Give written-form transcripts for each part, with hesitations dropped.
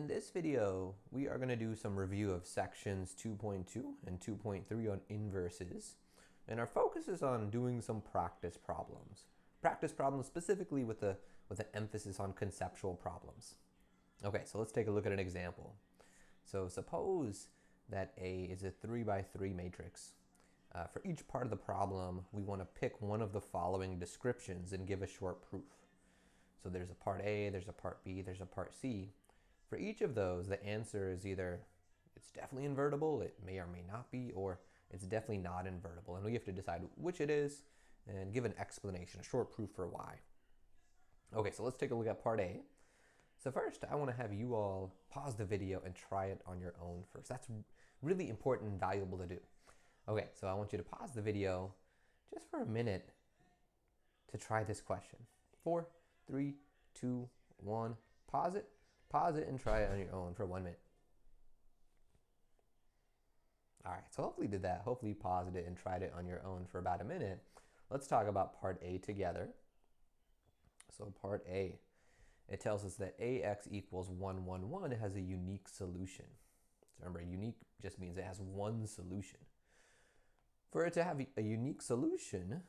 In this video, we are going to do some review of sections 2.2 and 2.3 on inverses. And our focus is on doing some practice problems. Practice problems specifically with an emphasis on conceptual problems. Okay, so let's take a look at an example. So suppose that A is a 3 by 3 matrix. For each part of the problem, we want to pick one of the following descriptions and give a short proof. So there's a part A, there's a part B, there's a part C. For each of those, the answer is either it's definitely invertible, it may or may not be, or it's definitely not invertible. And we have to decide which it is and give an explanation, a short proof for why. Okay, so let's take a look at part A. So first, I want to have you all pause the video and try it on your own first. That's really important and valuable to do. Okay, so I want you to pause the video just for a minute to try this question. 4, 3, 2, 1, pause it. Pause it and try it on your own for 1 minute. All right, so hopefully you did that. Hopefully you paused it and tried it on your own for about a minute. Let's talk about part A together. So part A, it tells us that AX equals 1, 1, 1 has a unique solution. So remember, unique just means it has one solution. For it to have a unique solution,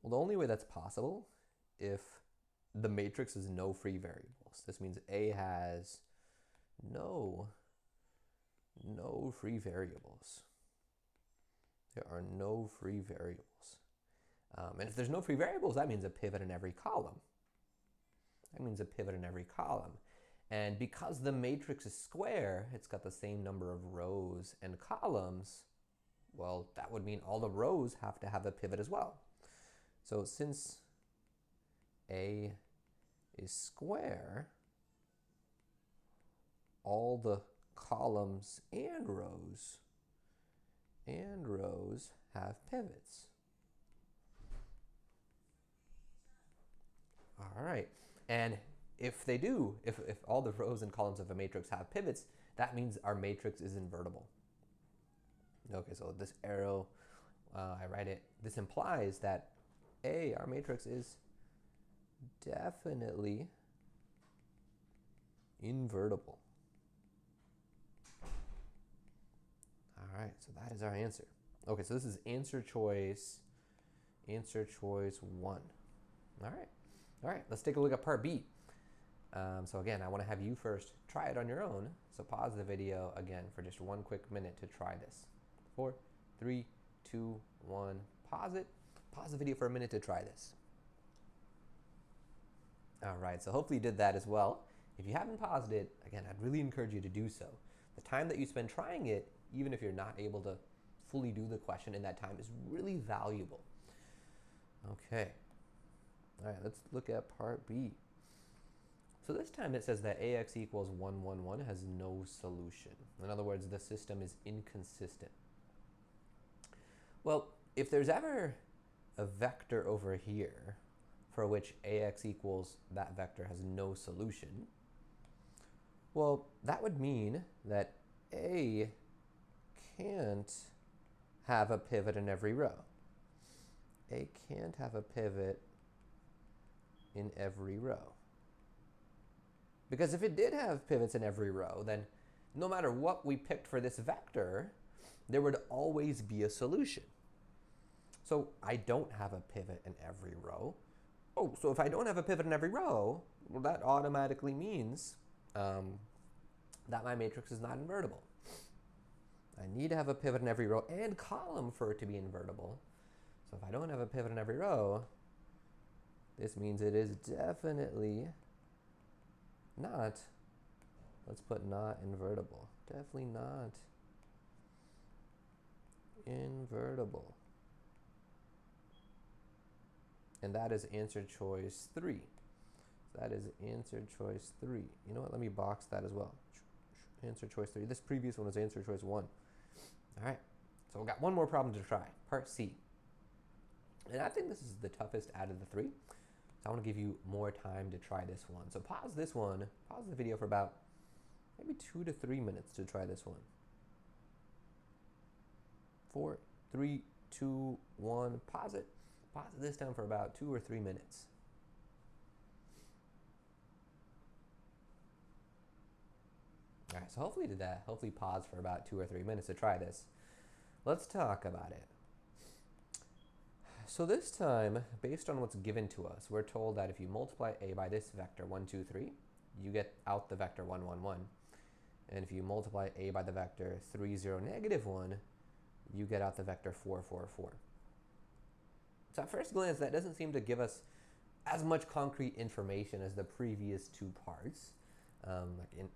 well, the only way that's possible if the matrix is no free variables. This means A has no free variables. There are no free variables. And if there's no free variables, that means a pivot in every column. That means a pivot in every column. And because the matrix is square, it's got the same number of rows and columns, well, that would mean all the rows have to have a pivot as well. So since A is square, all the columns and rows have pivots. All right, and if they do, if all the rows and columns of a matrix have pivots, that means our matrix is invertible. Okay, so this arrow, I write it, this implies that A, our matrix, is definitely invertible. All right, so that is our answer. Okay, so this is answer choice 1. All right, let's take a look at part B. So again, I want to have you first try it on your own. So pause the video again for just 1 quick minute to try this. 4, 3, 2, 1, pause it. Pause the video for a minute to try this. All right, so hopefully you did that as well. If you haven't paused it, again, I'd really encourage you to do so. The time that you spend trying it, even if you're not able to fully do the question in that time, is really valuable. Okay. All right, let's look at part B. So this time it says that AX equals 1, 1, 1 has no solution. In other words, the system is inconsistent. Well, if there's ever a vector over here for which AX equals that vector has no solution, well, that would mean that A can't have a pivot in every row. A can't have a pivot in every row. Because if it did have pivots in every row, then no matter what we picked for this vector, there would always be a solution. So I don't have a pivot in every row. Oh, so if I don't have a pivot in every row, well, that automatically means that my matrix is not invertible. I need to have a pivot in every row and column for it to be invertible. So if I don't have a pivot in every row, this means it is definitely not, let's put not invertible. Definitely not invertible. And that is answer choice 3. So that is answer choice 3. You know what, let me box that as well. Answer choice 3. This previous one was answer choice 1. All right, so we've got one more problem to try, part C. And I think this is the toughest out of the 3. So I want to give you more time to try this one. So pause this one, pause the video for about maybe 2 to 3 minutes to try this one. 4, 3, 2, 1, pause it. Pause this down for about 2 or 3 minutes. right, so hopefully did that. Hopefully pause for about 2 or 3 minutes to try this. Let's talk about it. So this time, based on what's given to us, we're told that if you multiply a by this vector 1, 2, 3, you get out the vector 1, 1, 1. And if you multiply a by the vector 3, 0, negative 1, you get out the vector 4, 4, 4. So at first glance, that doesn't seem to give us as much concrete information as the previous two parts.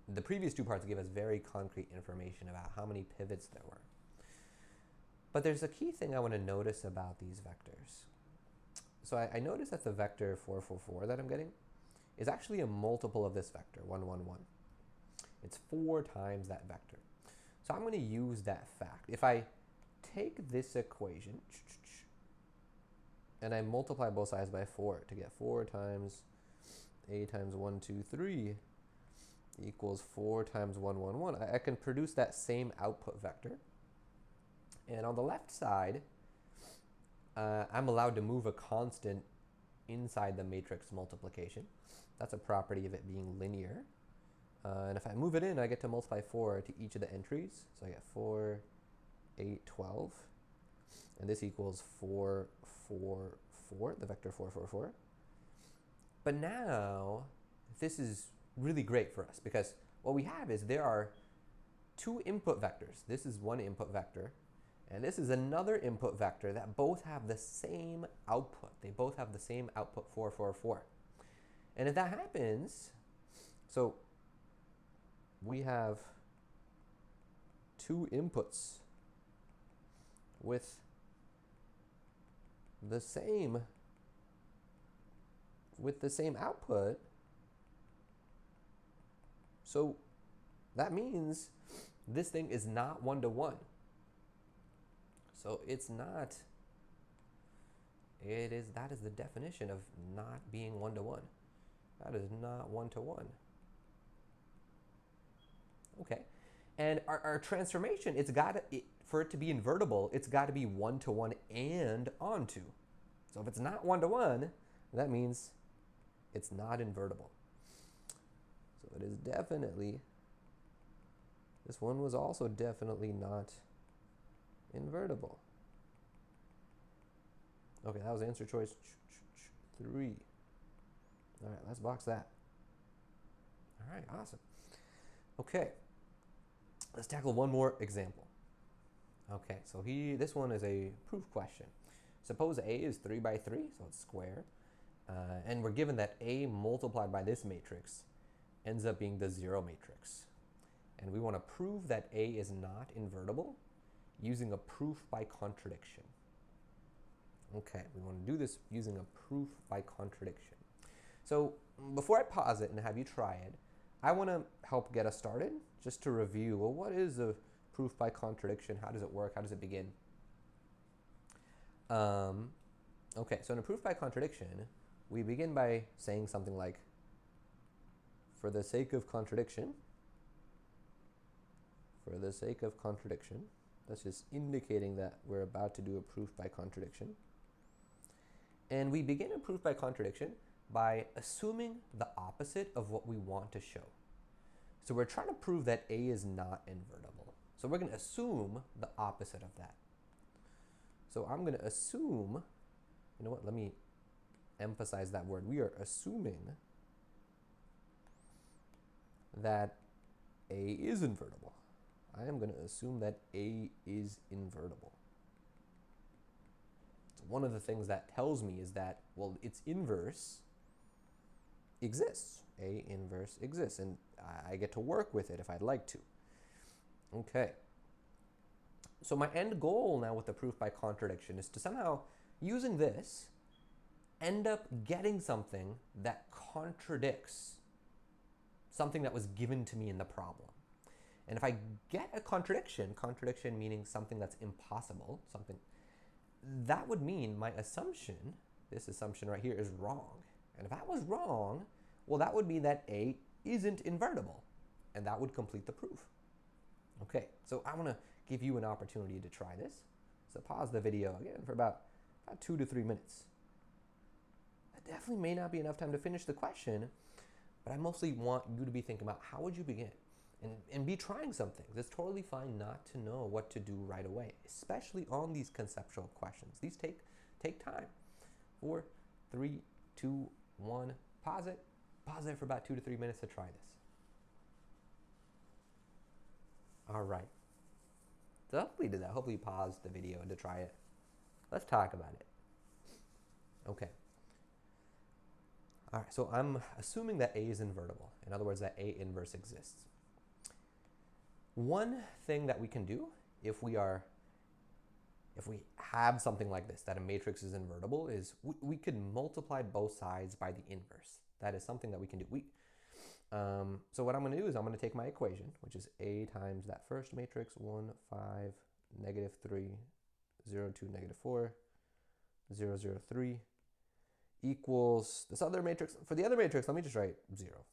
The previous two parts give us very concrete information about how many pivots there were. But there's a key thing I want to notice about these vectors. So I notice that the vector 4, 4, 4 that I'm getting is actually a multiple of this vector, 1, 1, 1. It's 4 times that vector. So I'm going to use that fact. If I take this equation and I multiply both sides by 4 to get 4 times a times 1, 2, 3 equals 4 times 1, 1, 1, I can produce that same output vector. And on the left side, I'm allowed to move a constant inside the matrix multiplication. That's a property of it being linear. And if I move it in, I get to multiply 4 to each of the entries. So I get 4, 8, 12. And this equals 4, 4, 4, the vector 4, 4, 4. But now, this is really great for us because what we have is there are 2 input vectors. This is one input vector. And this is another input vector that both have the same output. They both have the same output 4, 4, 4. And if that happens, so we have 2 inputs with the same output. So that means this thing is not 1 to 1. So it's not, that is the definition of not being 1 to 1. That is not 1 to 1. Okay, and our transformation, for it to be invertible, it's got to be 1 to 1 and onto. So if it's not 1 to 1, that means it's not invertible. So it is definitely, this one was also definitely not invertible. Okay, that was answer choice 3. All right, let's box that. All right, awesome. Okay, let's tackle one more example. Okay, so this one is a proof question. Suppose A is 3 by 3, so it's square, and we're given that A multiplied by this matrix ends up being the 0 matrix. And we want to prove that A is not invertible using a proof by contradiction. Okay, we want to do this using a proof by contradiction. So before I pause it and have you try it, I want to help get us started just to review, well, what is a proof by contradiction? How does it work? How does it begin? Okay, so in a proof by contradiction, we begin by saying something like, for the sake of contradiction, that's just indicating that we're about to do a proof by contradiction. And we begin a proof by contradiction by assuming the opposite of what we want to show. So we're trying to prove that A is not invertible. So we're going to assume the opposite of that. So I'm going to assume, you know what, let me emphasize that word. We are assuming that A is invertible. I am going to assume that A is invertible. So one of the things that tells me is that, well, its inverse exists. A inverse exists, and I get to work with it if I'd like to. Okay. So my end goal now with the proof by contradiction is to somehow, using this, end up getting something that contradicts something that was given to me in the problem. And if I get a contradiction meaning something that's impossible, that would mean my assumption, this assumption right here, is wrong. And if that was wrong, well, that would mean that A isn't invertible, and that would complete the proof. Okay, so I want to give you an opportunity to try this. So pause the video again for about 2 to 3 minutes. That definitely may not be enough time to finish the question, but I mostly want you to be thinking about how would you begin? and be trying some things. It's totally fine not to know what to do right away, especially on these conceptual questions. These take time. 4, 3, 2, 1, pause it. Pause it for about 2 to 3 minutes to try this. All right. So hopefully you did that. Hopefully you paused the video to try it. Let's talk about it. Okay. All right, so I'm assuming that A is invertible. In other words, that A inverse exists. One thing that we can do if we have something like this, that a matrix is invertible, is we could multiply both sides by the inverse. That is something that we can do. So what I'm going to do is I'm going to take my equation, which is A times that first matrix, 1, 5, negative 3, 0, 2, negative 4, 0, 0, 3, equals this other matrix. For the other matrix, let me just write 0.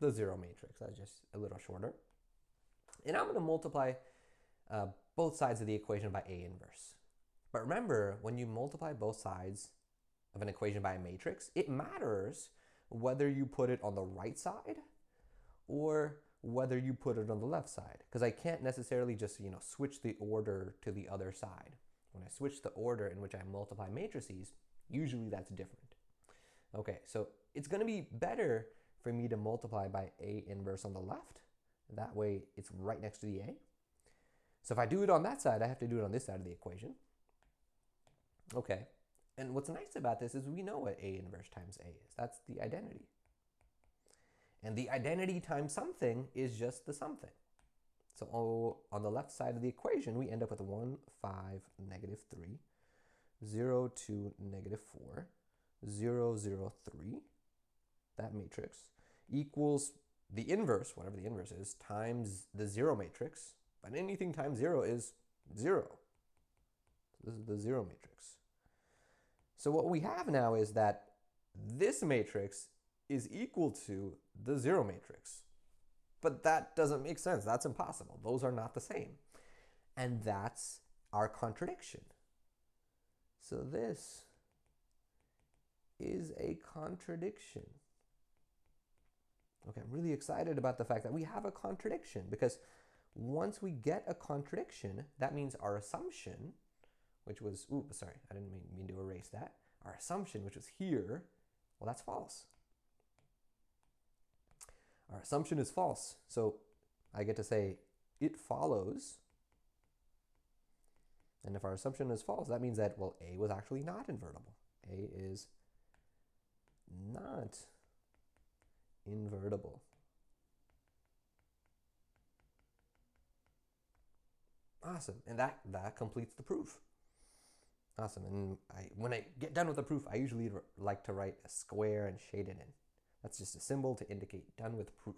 The 0 matrix. That's just a little shorter. And I'm going to multiply both sides of the equation by A inverse. But remember, when you multiply both sides of an equation by a matrix, it matters whether you put it on the right side or whether you put it on the left side. Because I can't necessarily just switch the order to the other side. When I switch the order in which I multiply matrices, usually that's different. Okay, so it's going to be better for me to multiply by A inverse on the left. That way it's right next to the A. So if I do it on that side, I have to do it on this side of the equation. Okay, and what's nice about this is we know what A inverse times A is. That's the identity. And the identity times something is just the something. So on the left side of the equation, we end up with 1, 5, negative 3, 0, 2, negative 4, 0, 0, 3, that matrix, equals the inverse, whatever the inverse is, times the 0 matrix. But anything times 0 is 0. So this is the 0 matrix. So what we have now is that this matrix is equal to the 0 matrix. But that doesn't make sense. That's impossible. Those are not the same. And that's our contradiction. So this is a contradiction. Okay, I'm really excited about the fact that we have a contradiction, because once we get a contradiction, that means our assumption, which was, sorry, I didn't mean to erase that. Our assumption, which was here, well, that's false. Our assumption is false. So I get to say it follows. And if our assumption is false, that means that, well, A was actually not invertible. A is not invertible. Awesome. And that completes the proof. Awesome. And when I get done with the proof, I usually like to write a square and shade it in. That's just a symbol to indicate done with proof.